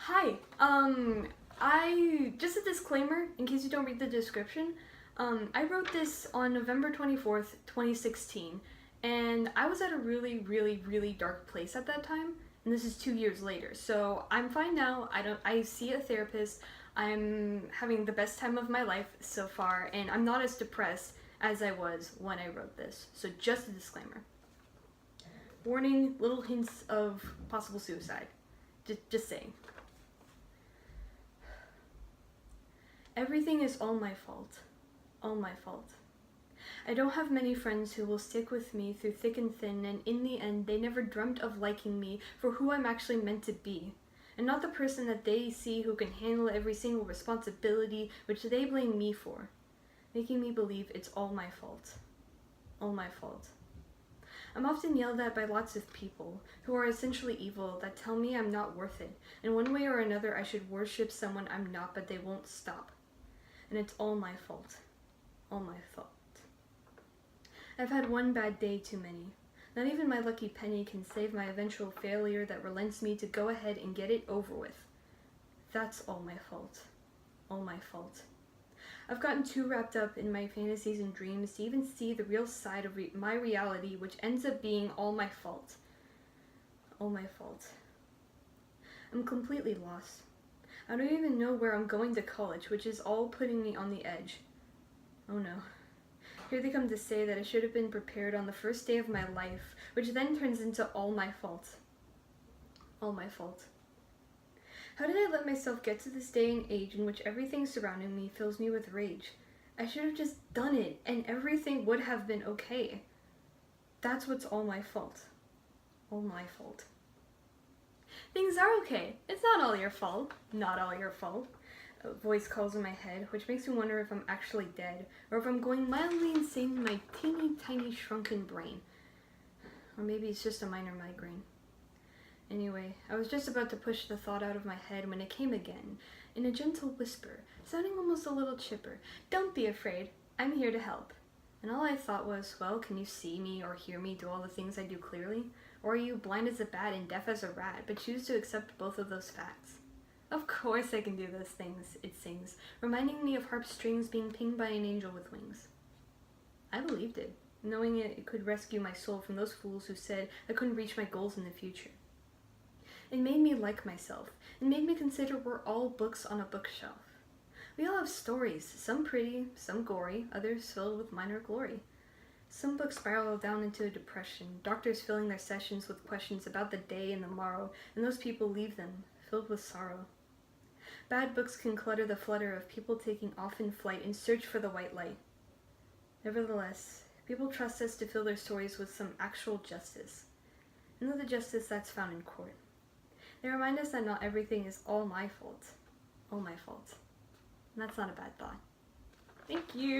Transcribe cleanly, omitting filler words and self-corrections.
Hi, just a disclaimer in case you don't read the description. I wrote this on November 24th, 2016, and I was at a really dark place at that time, and this is 2 years later. So I'm fine now. I see a therapist. I'm having the best time of my life so far, and I'm not as depressed as I was when I wrote this. So just a disclaimer. Warning, little hints of possible suicide. Just saying. Everything is all my fault. All my fault. I don't have many friends who will stick with me through thick and thin, and in the end, they never dreamt of liking me for who I'm actually meant to be, and not the person that they see who can handle every single responsibility which they blame me for, making me believe it's all my fault. All my fault. I'm often yelled at by lots of people who are essentially evil that tell me I'm not worth it, and one way or another I should worship someone I'm not, but they won't stop. And it's all my fault. All my fault. I've had one bad day too many. Not even my lucky penny can save my eventual failure that relents me to go ahead and get it over with. That's all my fault. All my fault. I've gotten too wrapped up in my fantasies and dreams to even see the real side of my reality, which ends up being all my fault. All my fault. I'm completely lost. I don't even know where I'm going to college, which is all putting me on the edge. Oh no. Here they come to say that I should have been prepared on the first day of my life, which then turns into all my fault. All my fault. How did I let myself get to this day and age in which everything surrounding me fills me with rage? I should have just done it, and everything would have been okay. That's what's all my fault. All my fault. Things are okay. It's not all your fault. Not all your fault. A voice calls in my head, which makes me wonder if I'm actually dead, or if I'm going mildly insane in my teeny tiny shrunken brain. Or maybe it's just a minor migraine. Anyway, I was just about to push the thought out of my head when it came again, in a gentle whisper, sounding almost a little chipper. Don't be afraid. I'm here to help. And all I thought was, well, can you see me or hear me do all the things I do clearly? Or are you blind as a bat and deaf as a rat, but choose to accept both of those facts? Of course I can do those things, it sings, reminding me of harp strings being pinged by an angel with wings. I believed it, knowing it could rescue my soul from those fools who said I couldn't reach my goals in the future. It made me like myself. It made me consider we're all books on a bookshelf. We all have stories, some pretty, some gory, others filled with minor glory. Some books spiral down into a depression, doctors filling their sessions with questions about the day and the morrow, and those people leave them, filled with sorrow. Bad books can clutter the flutter of people taking off in flight in search for the white light. Nevertheless, people trust us to fill their stories with some actual justice, and not the justice that's found in court. They remind us that not everything is all my fault. All my fault. And that's not a bad thought. Thank you.